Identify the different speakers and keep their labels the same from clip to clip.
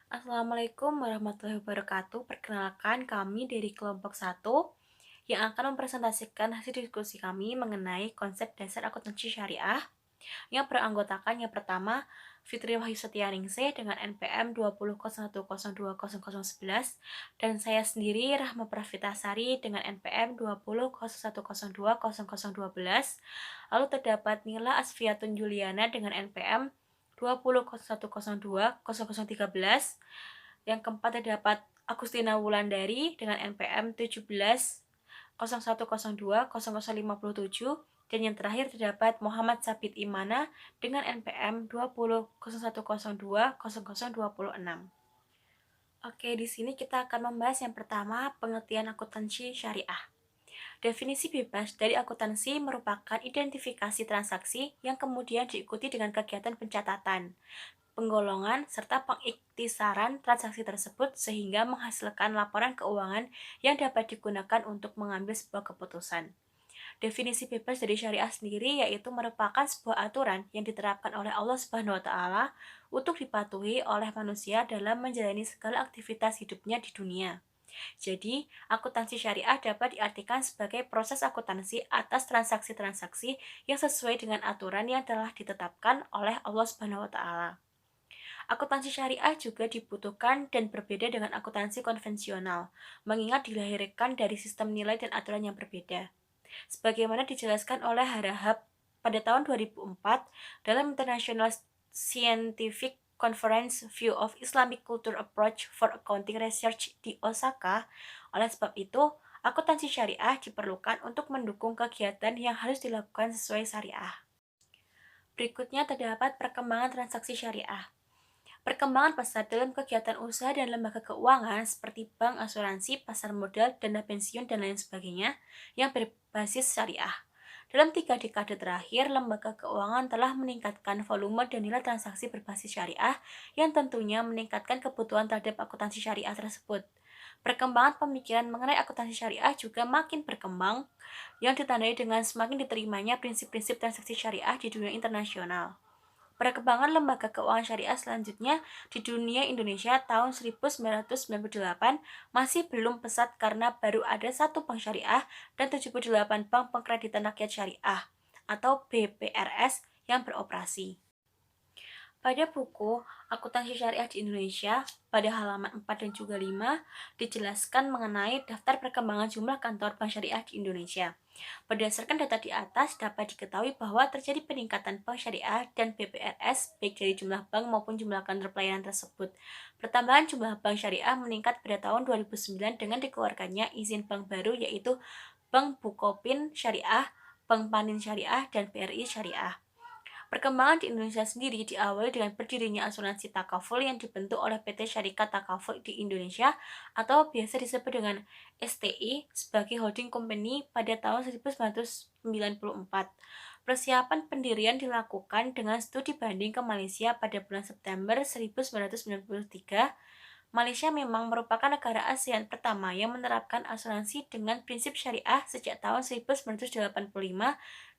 Speaker 1: Assalamualaikum warahmatullahi wabarakatuh. Perkenalkan kami dari kelompok satu yang akan mempresentasikan hasil diskusi kami mengenai konsep dasar akuntansi syariah yang beranggotakan yang pertama Fitri Wahyu Setianingsih dengan NPM 20.01.02.0011 dan saya sendiri Rahma Pravitasari dengan NPM 20.01.02.0012. Lalu terdapat Nila Asfiatun Juliana dengan NPM 20.01.02.0013. Yang keempat terdapat Agustina Wulandari dengan NPM 17.01.02.0057 dan yang terakhir terdapat Muhammad Sabit Imana dengan NPM 20.01.02.0026. Oke, di sini kita akan membahas yang pertama pengertian akuntansi syariah. Definisi bebas dari akuntansi merupakan identifikasi transaksi yang kemudian diikuti dengan kegiatan pencatatan, penggolongan, serta pengiktisaran transaksi tersebut sehingga menghasilkan laporan keuangan yang dapat digunakan untuk mengambil sebuah keputusan. Definisi bebas dari syariah sendiri yaitu merupakan sebuah aturan yang diterapkan oleh Allah Subhanahu wa taala untuk dipatuhi oleh manusia dalam menjalani segala aktivitas hidupnya di dunia. Jadi, akuntansi syariah dapat diartikan sebagai proses akuntansi atas transaksi-transaksi yang sesuai dengan aturan yang telah ditetapkan oleh Allah Subhanahu wa taala. Akuntansi syariah juga dibutuhkan dan berbeda dengan akuntansi konvensional, mengingat dilahirkan dari sistem nilai dan aturan yang berbeda. Sebagaimana dijelaskan oleh Harahap pada tahun 2004 dalam International Scientific Conference View of Islamic Culture Approach for Accounting Research di Osaka. Oleh sebab itu, akuntansi syariah diperlukan untuk mendukung kegiatan yang harus dilakukan sesuai syariah. Berikutnya terdapat perkembangan transaksi syariah. Perkembangan pesat dalam kegiatan usaha dan lembaga keuangan seperti bank, asuransi, pasar modal, dana pensiun, dan lain sebagainya yang berbasis syariah. Dalam 3 dekade terakhir, lembaga keuangan telah meningkatkan volume dan nilai transaksi berbasis syariah yang tentunya meningkatkan kebutuhan terhadap akuntansi syariah tersebut. Perkembangan pemikiran mengenai akuntansi syariah juga makin berkembang yang ditandai dengan semakin diterimanya prinsip-prinsip transaksi syariah di dunia internasional. Perkembangan lembaga keuangan syariah selanjutnya di dunia Indonesia tahun 1998 masih belum pesat karena baru ada satu bank syariah dan 78 bank pengkreditan rakyat syariah atau BPRS yang beroperasi. Pada buku Akuntansi Syariah di Indonesia, pada halaman 4 dan juga 5, dijelaskan mengenai daftar perkembangan jumlah kantor bank syariah di Indonesia. Berdasarkan data di atas, dapat diketahui bahwa terjadi peningkatan bank syariah dan BPRS baik dari jumlah bank maupun jumlah kantor pelayanan tersebut. Pertambahan jumlah bank syariah meningkat pada tahun 2009 dengan dikeluarkannya izin bank baru yaitu Bank Bukopin Syariah, Bank Panin Syariah, dan BRI Syariah. Perkembangan di Indonesia sendiri diawali dengan berdirinya asuransi takaful yang dibentuk oleh PT Syarikat Takaful di Indonesia atau biasa disebut dengan STI sebagai holding company pada tahun 1994. Persiapan pendirian dilakukan dengan studi banding ke Malaysia pada bulan September 1993. Malaysia memang merupakan negara ASEAN pertama yang menerapkan asuransi dengan prinsip syariah sejak tahun 1985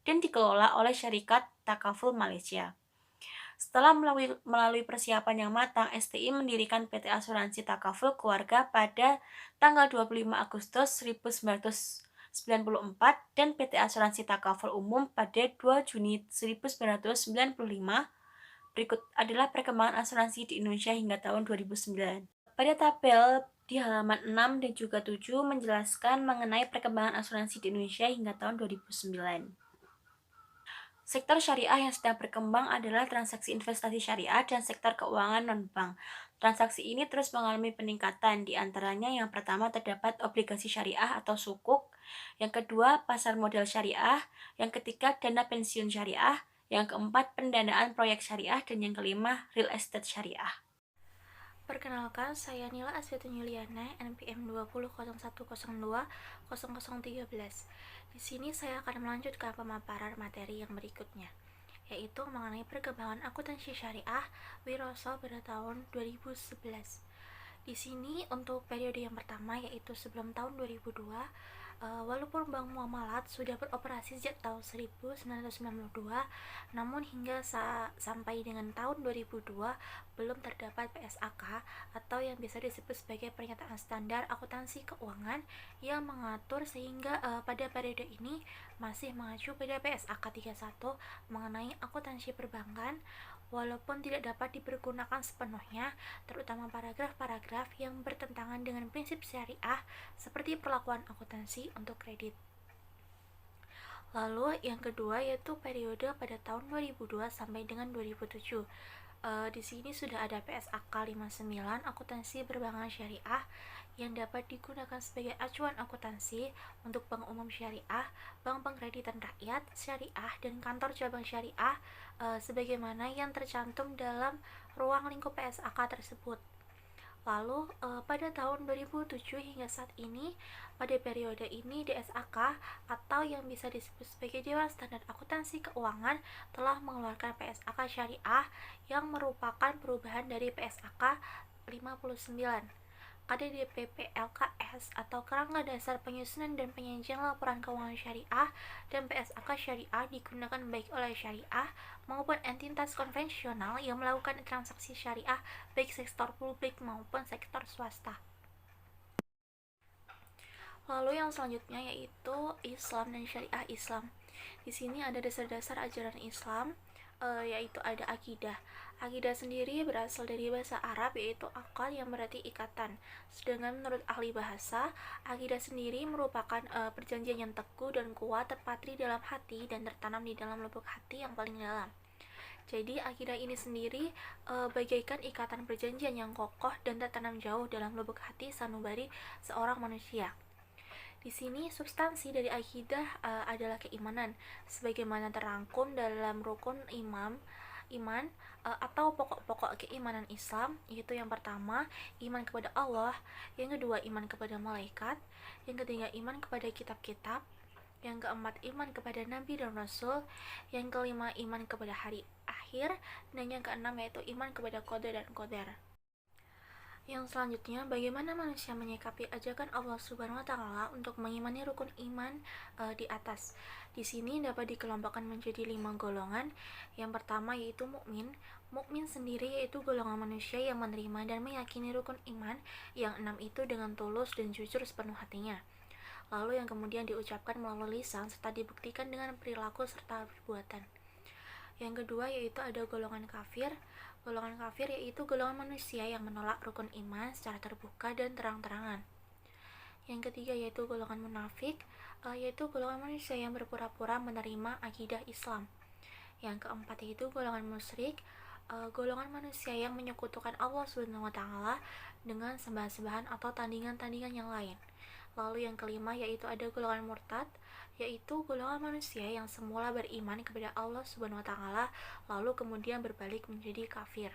Speaker 1: dan dikelola oleh Syarikat Takaful Malaysia. Setelah melalui persiapan yang matang, STI mendirikan PT Asuransi Takaful Keluarga pada tanggal 25 Agustus 1994 dan PT Asuransi Takaful Umum pada 2 Juni 1995. Berikut adalah perkembangan asuransi di Indonesia hingga tahun 2009. Pada tabel di halaman 6 dan juga 7 menjelaskan mengenai perkembangan asuransi di Indonesia hingga tahun 2009. Sektor syariah yang sedang berkembang adalah transaksi investasi syariah dan sektor keuangan non-bank. Transaksi ini terus mengalami peningkatan, di antaranya yang pertama terdapat obligasi syariah atau sukuk, yang kedua pasar modal syariah, yang ketiga dana pensiun syariah, yang keempat pendanaan proyek syariah, dan yang kelima real estate syariah.
Speaker 2: Perkenalkan, saya Nila Asfiatun Yuliana, NPM 20.01.02.0013. Di sini saya akan melanjutkan pemaparan materi yang berikutnya, yaitu mengenai perkembangan akuntansi syariah Wiroso pada tahun 2011. Di sini untuk periode yang pertama yaitu sebelum tahun 2002 Walaupun Bank Muamalat sudah beroperasi sejak tahun 1992, namun hingga sampai dengan tahun 2002 belum terdapat PSAK atau yang bisa disebut sebagai pernyataan standar akuntansi keuangan yang mengatur, sehingga pada periode ini masih mengacu pada PSAK 31 mengenai akuntansi perbankan. Walaupun tidak dapat dipergunakan sepenuhnya, terutama paragraf-paragraf yang bertentangan dengan prinsip syariah seperti perlakuan akuntansi untuk kredit. Lalu yang kedua yaitu periode pada tahun 2002 sampai dengan 2007. Di sini sudah ada PSAK 59 akuntansi perbankan syariah yang dapat digunakan sebagai acuan akuntansi untuk bank umum syariah, bank pengkreditan rakyat syariah, dan kantor cabang syariah, sebagaimana yang tercantum dalam ruang lingkup PSAK tersebut. Lalu pada tahun 2007 hingga saat ini, pada periode ini DSAK atau yang bisa disebut sebagai Dewan Standar Akuntansi Keuangan telah mengeluarkan PSAK Syariah yang merupakan perubahan dari PSAK 59. KDDP LKS atau Kerangka Dasar Penyusunan dan Penyajian Laporan Keuangan Syariah dan PSAK Syariah digunakan baik oleh syariah maupun entitas konvensional yang melakukan transaksi syariah baik sektor publik maupun sektor swasta. Lalu yang selanjutnya yaitu Islam dan Syariah Islam. Di sini ada dasar-dasar ajaran Islam, yaitu ada akidah. Akidah sendiri berasal dari bahasa Arab yaitu akal yang berarti ikatan. Sedangkan menurut ahli bahasa, akidah sendiri merupakan perjanjian yang teguh dan kuat terpatri dalam hati dan tertanam di dalam lubuk hati yang paling dalam. Jadi akidah ini sendiri bagaikan ikatan perjanjian yang kokoh dan tertanam jauh dalam lubuk hati sanubari seorang manusia. Di sini substansi dari akidah adalah keimanan, sebagaimana terangkum dalam rukun iman atau pokok-pokok keimanan Islam, yaitu yang pertama iman kepada Allah, yang kedua iman kepada malaikat, yang ketiga iman kepada kitab-kitab, yang keempat iman kepada nabi dan rasul, yang kelima iman kepada hari akhir, dan yang keenam yaitu iman kepada qada dan qadar. Yang selanjutnya, bagaimana manusia menyikapi ajakan Allah Subhanahu wa taala untuk mengimani rukun iman di atas. Di sini dapat dikelompokkan menjadi 5 golongan. Yang pertama yaitu mukmin. Mukmin sendiri yaitu golongan manusia yang menerima dan meyakini rukun iman yang 6 itu dengan tulus dan jujur sepenuh hatinya. Lalu yang kemudian diucapkan melalui lisan serta dibuktikan dengan perilaku serta perbuatan. Yang kedua yaitu ada golongan kafir. Golongan kafir yaitu golongan manusia yang menolak rukun iman secara terbuka dan terang-terangan. Yang ketiga yaitu golongan munafik, yaitu golongan manusia yang berpura-pura menerima akidah Islam. Yang keempat yaitu golongan musyrik, golongan manusia yang menyekutukan Allah Subhanahu wa taala dengan sembahan-sembahan atau tandingan-tandingan yang lain. Lalu yang kelima yaitu ada golongan murtad, yaitu golongan manusia yang semula beriman kepada Allah Subhanahu wa taala lalu kemudian berbalik menjadi kafir.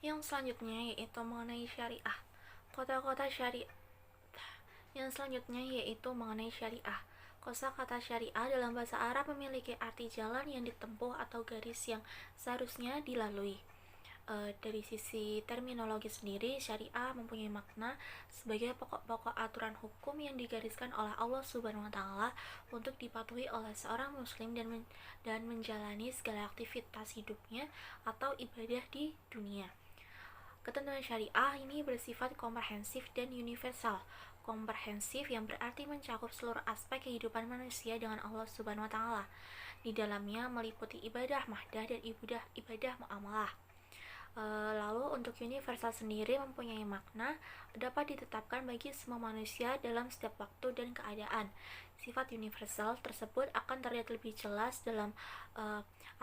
Speaker 2: Yang selanjutnya yaitu mengenai syariah. Kota-kota syariah. Yang selanjutnya yaitu mengenai syariah. Kosakata syariah dalam bahasa Arab memiliki arti jalan yang ditempuh atau garis yang seharusnya dilalui. Dari sisi terminologi sendiri, syariah mempunyai makna sebagai pokok-pokok aturan hukum yang digariskan oleh Allah Subhanahu wa taala untuk dipatuhi oleh seorang muslim dan menjalani segala aktivitas hidupnya atau ibadah di dunia. Ketentuan syariah ini bersifat komprehensif dan universal. Komprehensif yang berarti mencakup seluruh aspek kehidupan manusia dengan Allah Subhanahu wa taala. Di dalamnya meliputi ibadah mahdah dan ibadah muamalah. Lalu untuk universal sendiri mempunyai makna dapat ditetapkan bagi semua manusia dalam setiap waktu dan keadaan. Sifat universal tersebut akan terlihat lebih jelas dalam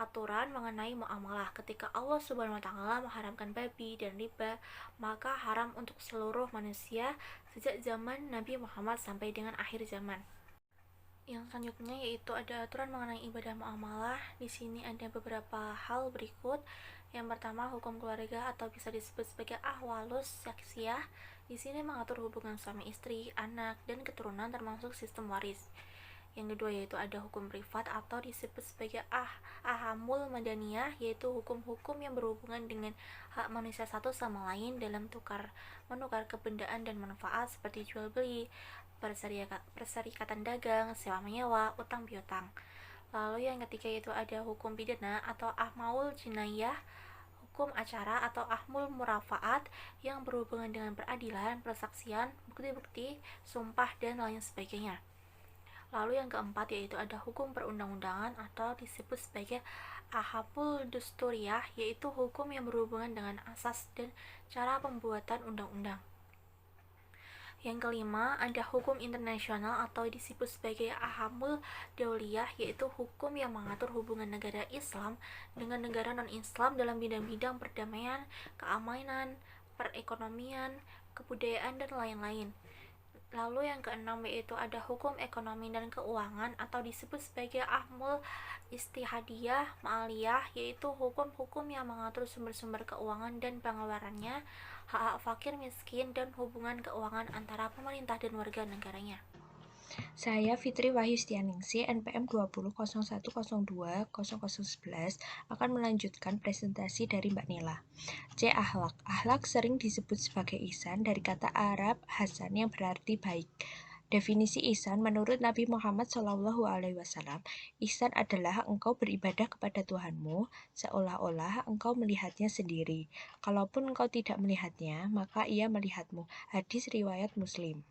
Speaker 2: aturan mengenai muamalah. Ketika Allah Subhanahu wa taala mengharamkan babi dan riba, maka haram untuk seluruh manusia sejak zaman Nabi Muhammad sampai dengan akhir zaman. Yang selanjutnya yaitu ada aturan mengenai ibadah muamalah. Di sini ada beberapa hal berikut. Yang pertama, hukum keluarga atau bisa disebut sebagai ahwalus syaksiyah. Di sini mengatur hubungan suami istri, anak, dan keturunan termasuk sistem waris. Yang kedua yaitu ada hukum privat atau disebut sebagai ahamul madaniyah, yaitu hukum-hukum yang berhubungan dengan hak manusia satu sama lain dalam menukar kebendaan dan manfaat seperti jual beli, perserikatan dagang, sewa menyewa, utang piutang. Lalu yang ketiga yaitu ada hukum pidana atau ahmaul jinayah, hukum acara atau ahmul murafaat yang berhubungan dengan peradilan, persaksian, bukti-bukti, sumpah, dan lain sebagainya. Lalu yang keempat yaitu ada hukum perundang-undangan atau disebut sebagai ahabul dusturiyah, yaitu hukum yang berhubungan dengan asas dan cara pembuatan undang-undang. Yang kelima ada hukum internasional atau disebut sebagai ahamul dauliyah, yaitu hukum yang mengatur hubungan negara Islam dengan negara non-Islam dalam bidang-bidang perdamaian, keamanan, perekonomian, kebudayaan, dan lain-lain. Lalu yang keenam yaitu ada hukum ekonomi dan keuangan atau disebut sebagai ahmul istihadiyah ma'aliyah, yaitu hukum-hukum yang mengatur sumber-sumber keuangan dan pengeluarannya, hak-hak fakir miskin, dan hubungan keuangan antara pemerintah dan warga negaranya.
Speaker 3: Saya Fitri Wahyustianingsih, NPM 20.0102.0011 akan melanjutkan presentasi dari Mbak Nila. C. Akhlak. Akhlak sering disebut sebagai ihsan dari kata Arab hasan yang berarti baik. Definisi ihsan menurut Nabi Muhammad SAW, ihsan adalah engkau beribadah kepada Tuhanmu seolah-olah engkau melihatnya sendiri. Kalaupun engkau tidak melihatnya, maka ia melihatmu. Hadis riwayat Muslim.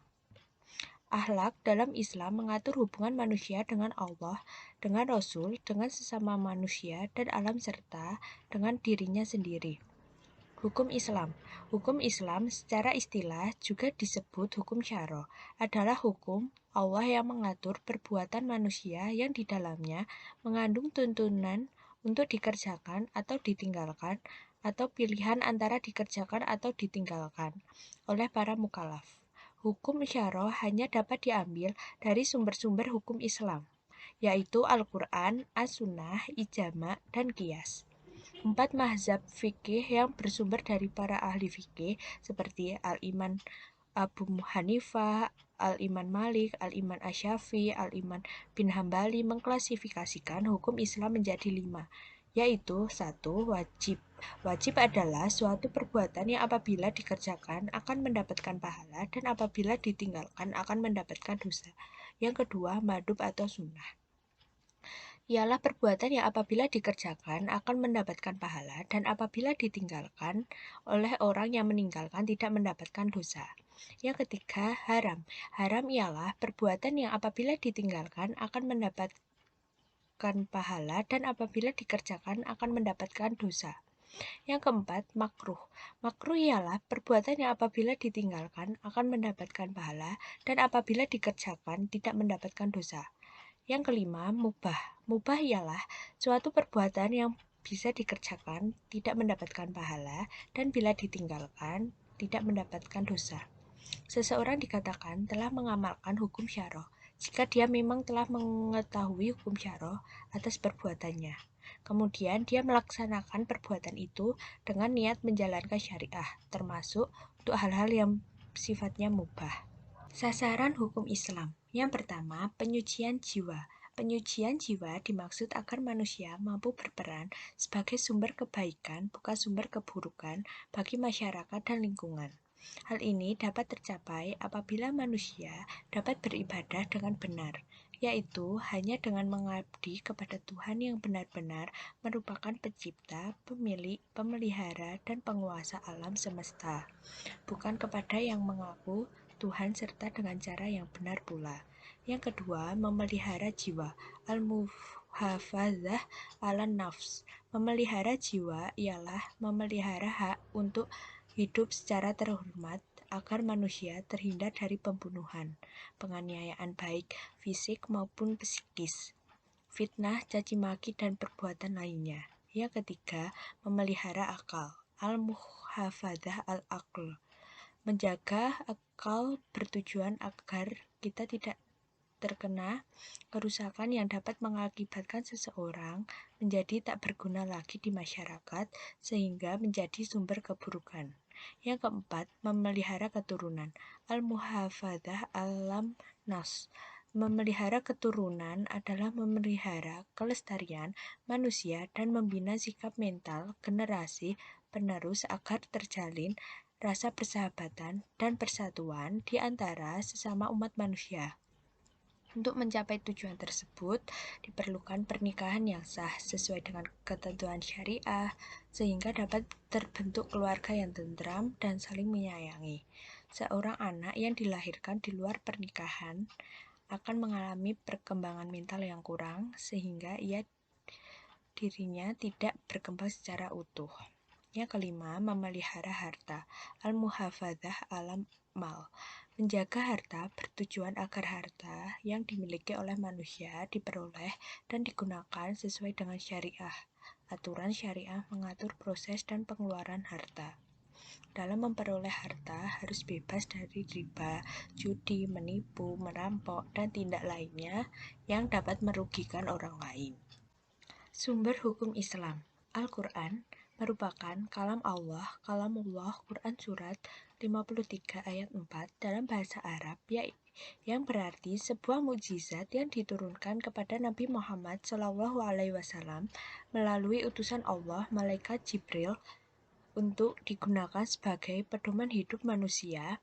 Speaker 3: Akhlak dalam Islam mengatur hubungan manusia dengan Allah, dengan Rasul, dengan sesama manusia dan alam serta dengan dirinya sendiri. Hukum Islam. Hukum Islam secara istilah juga disebut hukum syara, adalah hukum Allah yang mengatur perbuatan manusia yang di dalamnya mengandung tuntunan untuk dikerjakan atau ditinggalkan atau pilihan antara dikerjakan atau ditinggalkan oleh para mukallaf. Hukum syara hanya dapat diambil dari sumber-sumber hukum Islam, yaitu Al-Quran, As-Sunnah, Ijma', dan Qiyas. 4 mazhab fikih yang bersumber dari para ahli fikih seperti Al-Iman Abu Hanifah, Al-Iman Malik, Al-Iman Asy-Syafi'i, Al-Iman bin Hambali mengklasifikasikan hukum Islam menjadi 5, yaitu 1. Wajib. Wajib adalah suatu perbuatan yang apabila dikerjakan akan mendapatkan pahala dan apabila ditinggalkan akan mendapatkan dosa. Yang kedua, mandub atau sunnah. Ialah perbuatan yang apabila dikerjakan akan mendapatkan pahala dan apabila ditinggalkan oleh orang yang meninggalkan tidak mendapatkan dosa. Yang ketiga, haram. Haram ialah perbuatan yang apabila ditinggalkan akan mendapatkan pahala dan apabila dikerjakan akan mendapatkan dosa. Yang keempat, makruh. Makruh ialah perbuatan yang apabila ditinggalkan akan mendapatkan pahala dan apabila dikerjakan tidak mendapatkan dosa. Yang kelima, mubah. Mubah ialah suatu perbuatan yang bisa dikerjakan, tidak mendapatkan pahala, dan bila ditinggalkan, tidak mendapatkan dosa. Seseorang dikatakan telah mengamalkan hukum syara jika dia memang telah mengetahui hukum syara atas perbuatannya. Kemudian dia melaksanakan perbuatan itu dengan niat menjalankan syariah, termasuk untuk hal-hal yang sifatnya mubah. Sasaran hukum Islam. Yang pertama, penyucian jiwa. Penyucian jiwa dimaksud agar manusia mampu berperan sebagai sumber kebaikan, bukan sumber keburukan bagi masyarakat dan lingkungan. Hal ini dapat tercapai apabila manusia dapat beribadah dengan benar, yaitu hanya dengan mengabdi kepada Tuhan yang benar-benar merupakan pencipta, pemilik, pemelihara, dan penguasa alam semesta, bukan kepada yang mengaku Tuhan serta dengan cara yang benar pula. Yang kedua, memelihara jiwa. Al-muhafadzah ala nafs. Memelihara jiwa ialah memelihara hak untuk hidup secara terhormat agar manusia terhindar dari pembunuhan, penganiayaan baik fisik maupun psikis, fitnah, caci maki, dan perbuatan lainnya. Yang ketiga, memelihara akal. Al-muhafadzah al-aql. Menjaga akal bertujuan agar kita tidak terkena kerusakan yang dapat mengakibatkan seseorang menjadi tak berguna lagi di masyarakat sehingga menjadi sumber keburukan. Yang keempat, memelihara keturunan. Al-muhafadzah alam nas. Memelihara keturunan adalah memelihara kelestarian manusia dan membina sikap mental generasi penerus agar terjalin rasa persahabatan dan persatuan di antara sesama umat manusia. Untuk mencapai tujuan tersebut, diperlukan pernikahan yang sah sesuai dengan ketentuan syariah, sehingga dapat terbentuk keluarga yang tentram dan saling menyayangi. Seorang anak yang dilahirkan di luar pernikahan akan mengalami perkembangan mental yang kurang, sehingga dirinya tidak berkembang secara utuh. Yang kelima, memelihara harta. Al-muhafadzah alam mal. Menjaga harta bertujuan agar harta yang dimiliki oleh manusia diperoleh dan digunakan sesuai dengan syariah. Aturan syariah mengatur proses dan pengeluaran harta. Dalam memperoleh harta harus bebas dari riba, judi, menipu, merampok, dan tindak lainnya yang dapat merugikan orang lain. Sumber hukum Islam. Al-Quran merupakan kalamullah Quran surat 53 ayat 4 dalam bahasa Arab yang berarti sebuah mukjizat yang diturunkan kepada Nabi Muhammad SAW melalui utusan Allah malaikat Jibril untuk digunakan sebagai pedoman hidup manusia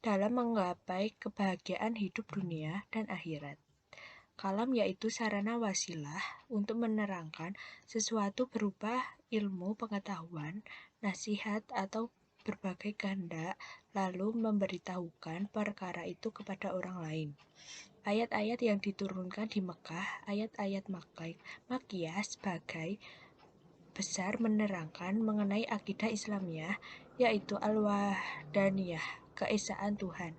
Speaker 3: dalam menggapai kebahagiaan hidup dunia dan akhirat. Kalam yaitu sarana wasilah untuk menerangkan sesuatu berupa ilmu pengetahuan, nasihat, atau berbagai kehendak, lalu memberitahukan perkara itu kepada orang lain. Ayat-ayat yang diturunkan di Mekah, ayat-ayat Makkiyah sebagai besar menerangkan mengenai akidah Islamiyah, yaitu al-wahdaniyah, keesaan Tuhan,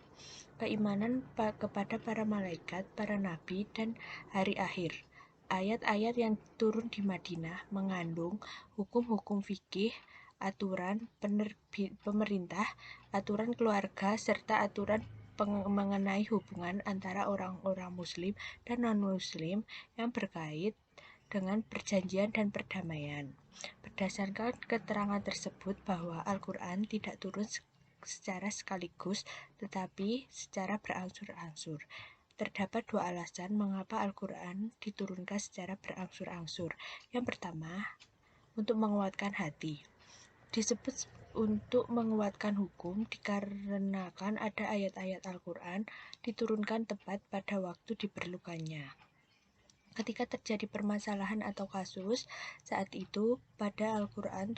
Speaker 3: keimanan kepada para malaikat, para nabi, dan hari akhir. Ayat-ayat yang turun di Madinah mengandung hukum-hukum fikih, aturan pemerintah, aturan keluarga, serta aturan mengenai hubungan antara orang-orang muslim dan non-muslim yang berkait dengan perjanjian dan perdamaian. Berdasarkan keterangan tersebut bahwa Al-Quran tidak turun secara sekaligus, tetapi secara berangsur-angsur. Terdapat dua alasan mengapa Al-Quran diturunkan secara berangsur-angsur. Yang pertama, untuk menguatkan hati. Disebut untuk menguatkan hukum dikarenakan ada ayat-ayat Al-Quran diturunkan tepat pada waktu diperlukannya. Ketika terjadi permasalahan atau kasus, saat itu pada Al-Quran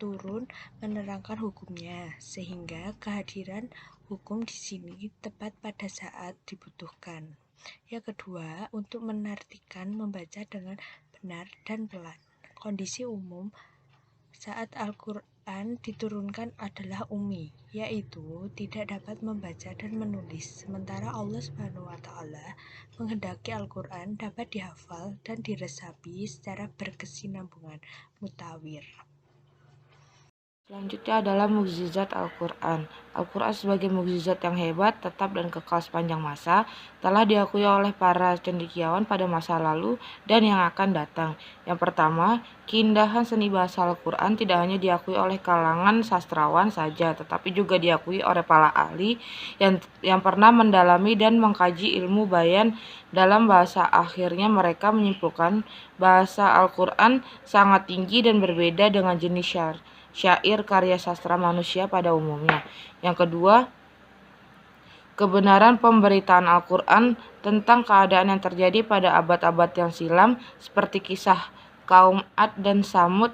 Speaker 3: turun menerangkan hukumnya, sehingga kehadiran hukum di sini tepat pada saat dibutuhkan. Yang kedua, untuk menartikan membaca dengan benar dan pelan. Kondisi umum saat Al-Quran diturunkan adalah ummi, yaitu tidak dapat membaca dan menulis, sementara Allah SWT menghendaki Al-Quran dapat dihafal dan diresapi secara berkesinambungan, mutawir.
Speaker 4: Selanjutnya adalah mukjizat Al-Quran. Al-Quran sebagai mukjizat yang hebat, tetap dan kekal sepanjang masa, telah diakui oleh para cendekiawan pada masa lalu dan yang akan datang. Yang pertama, keindahan seni bahasa Al-Quran tidak hanya diakui oleh kalangan sastrawan saja, tetapi juga diakui oleh para ahli yang pernah mendalami dan mengkaji ilmu bayan dalam bahasa. Akhirnya mereka menyimpulkan bahasa Al-Quran sangat tinggi dan berbeda dengan jenis syair karya sastra manusia pada umumnya. Yang kedua, kebenaran pemberitaan Al-Quran tentang keadaan yang terjadi pada abad-abad yang silam, seperti kisah kaum Ad dan Samud,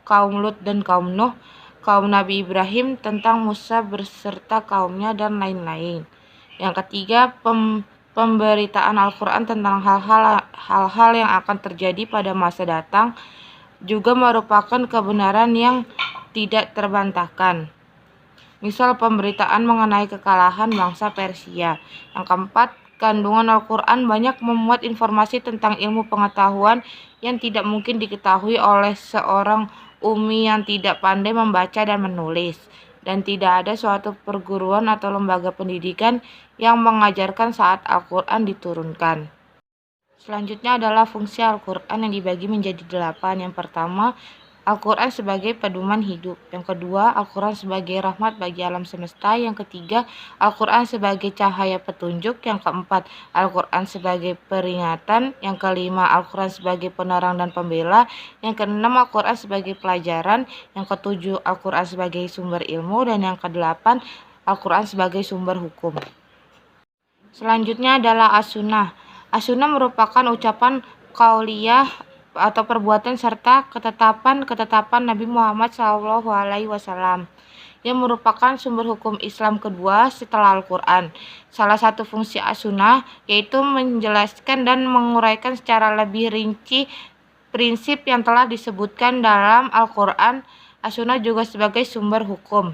Speaker 4: kaum Lut dan kaum Nuh, kaum Nabi Ibrahim, tentang Musa berserta kaumnya, dan lain-lain. Yang ketiga, pemberitaan Al-Quran tentang hal-hal yang akan terjadi pada masa datang juga merupakan kebenaran yang tidak terbantahkan. Misal pemberitaan mengenai kekalahan bangsa Persia. Yang keempat, kandungan Al-Quran banyak memuat informasi tentang ilmu pengetahuan yang tidak mungkin diketahui oleh seorang ummi yang tidak pandai membaca dan menulis, dan tidak ada suatu perguruan atau lembaga pendidikan yang mengajarkan saat Al-Quran diturunkan. Selanjutnya adalah fungsi Al-Quran yang dibagi menjadi 8. Yang pertama, Al-Quran sebagai pedoman hidup. Yang kedua, Al-Quran sebagai rahmat bagi alam semesta. Yang ketiga, Al-Quran sebagai cahaya petunjuk. Yang keempat, Al-Quran sebagai peringatan. Yang kelima, Al-Quran sebagai penerang dan pembela. Yang keenam, Al-Quran sebagai pelajaran. Yang ketujuh, Al-Quran sebagai sumber ilmu. Dan yang kedelapan, Al-Quran sebagai sumber hukum. Selanjutnya adalah as-sunnah. As-sunnah merupakan ucapan qauliyah atau perbuatan serta ketetapan Nabi Muhammad SAW yang merupakan sumber hukum Islam kedua setelah Al-Quran. Salah satu fungsi as-sunnah yaitu menjelaskan dan menguraikan secara lebih rinci prinsip yang telah disebutkan dalam Al-Quran. As-sunnah juga sebagai sumber hukum.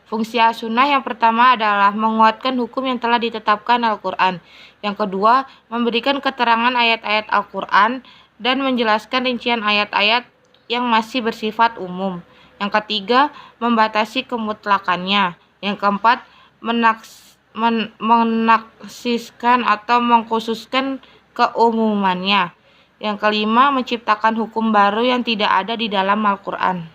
Speaker 4: Fungsi as-sunnah yang pertama adalah menguatkan hukum yang telah ditetapkan Al-Quran. Yang kedua, memberikan keterangan ayat-ayat Al-Quran dan menjelaskan rincian ayat-ayat yang masih bersifat umum. Yang ketiga, membatasi kemutlakannya. Yang keempat, menaksiskan atau mengkhususkan keumumannya. Yang kelima, menciptakan hukum baru yang tidak ada di dalam Al-Quran.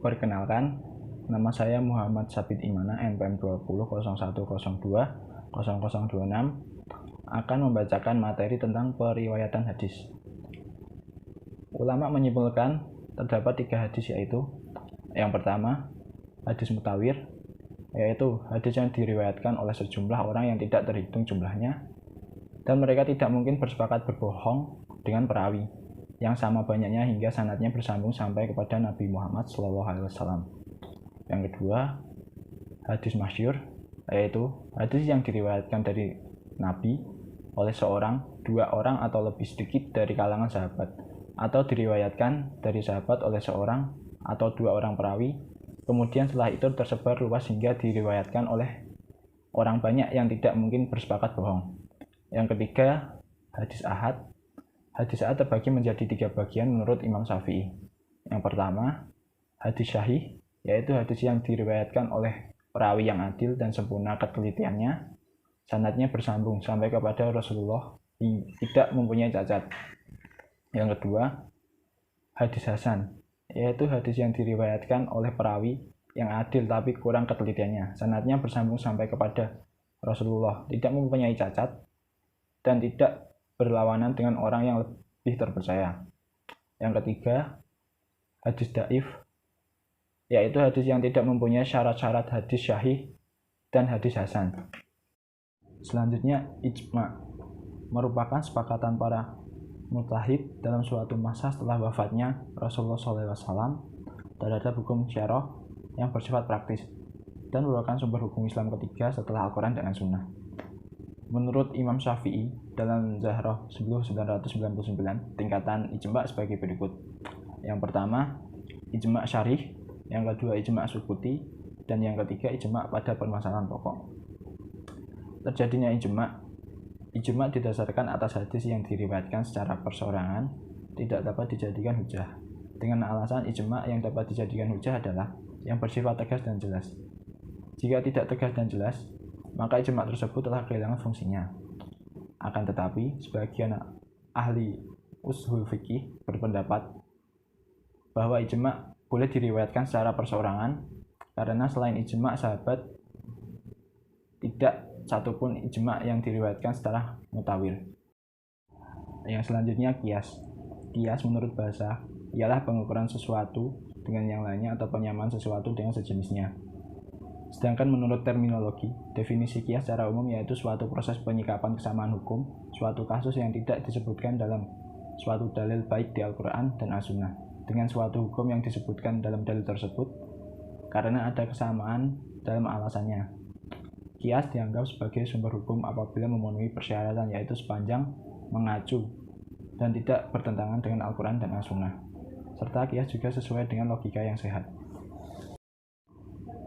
Speaker 5: Perkenalkan, nama saya Muhammad Sabit Imana, NPM 20.0102.0026, akan membacakan materi tentang periwayatan hadis. Ulama menyimpulkan terdapat 3 hadis, yaitu yang pertama, hadis mutawir, yaitu hadis yang diriwayatkan oleh sejumlah orang yang tidak terhitung jumlahnya, dan mereka tidak mungkin bersepakat berbohong dengan perawi yang sama banyaknya hingga sanadnya bersambung sampai kepada Nabi Muhammad SAW. Yang kedua, hadis masyhur, yaitu hadis yang diriwayatkan dari Nabi oleh seorang, 2 orang atau lebih sedikit dari kalangan sahabat, atau diriwayatkan dari sahabat oleh seorang atau 2 orang perawi, kemudian setelah itu tersebar luas hingga diriwayatkan oleh orang banyak yang tidak mungkin bersepakat bohong. Yang ketiga, hadis ahad. Hadis ahad terbagi menjadi 3 bagian menurut Imam Syafi'i. Yang pertama, hadis syahih, yaitu hadis yang diriwayatkan oleh perawi yang adil dan sempurna ketelitiannya, sanadnya bersambung sampai kepada Rasulullah, tidak mempunyai cacat. Yang kedua, hadis hasan, yaitu hadis yang diriwayatkan oleh perawi yang adil tapi kurang ketelitiannya, sanadnya bersambung sampai kepada Rasulullah, tidak mempunyai cacat dan tidak berlawanan dengan orang yang lebih terpercaya. Yang ketiga, hadis dhaif, yaitu hadis yang tidak mempunyai syarat-syarat hadis syahih dan hadis hasan. Selanjutnya, ijma merupakan sepakatan para mujtahid dalam suatu masa setelah wafatnya Rasulullah SAW terhadap hukum syarah yang bersifat praktis dan merupakan sumber hukum Islam ketiga setelah Al-Quran dan As-Sunnah. Menurut Imam Syafi'i dalam Zahrah 1999, tingkatan ijma sebagai berikut. Yang pertama, ijma syarih, yang kedua ijma sukuti, dan yang ketiga ijma pada permasalahan pokok. Terjadinya ijma didasarkan atas hadis yang diriwayatkan secara perseorangan tidak dapat dijadikan hujah. Dengan alasan ijma yang dapat dijadikan hujah adalah yang bersifat tegas dan jelas. Jika tidak tegas dan jelas, maka ijma tersebut telah kehilangan fungsinya. Akan tetapi, sebagian ahli ushul fikih berpendapat bahwa ijma boleh diriwayatkan secara perseorangan karena selain ijma sahabat, tidak satupun ijma yang diriwayatkan secara mutawil. Yang selanjutnya kias. Kias menurut bahasa ialah pengukuran sesuatu dengan yang lainnya atau penyamaan sesuatu dengan sejenisnya. Sedangkan menurut terminologi, definisi kias secara umum yaitu suatu proses penyikapan kesamaan hukum, suatu kasus yang tidak disebutkan dalam suatu dalil baik di Al-Quran dan As-Sunnah, dengan suatu hukum yang disebutkan dalam dalil tersebut, karena ada kesamaan dalam alasannya. Kias dianggap sebagai sumber hukum apabila memenuhi persyaratan yaitu sepanjang mengacu dan tidak bertentangan dengan Al-Quran dan As-Sunnah, serta kias juga sesuai dengan logika yang sehat.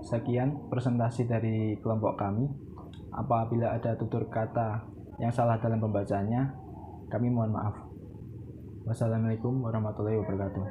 Speaker 5: Sekian presentasi dari kelompok kami. Apabila ada tutur kata yang salah dalam pembacaannya, kami mohon maaf. Wassalamualaikum warahmatullahi wabarakatuh.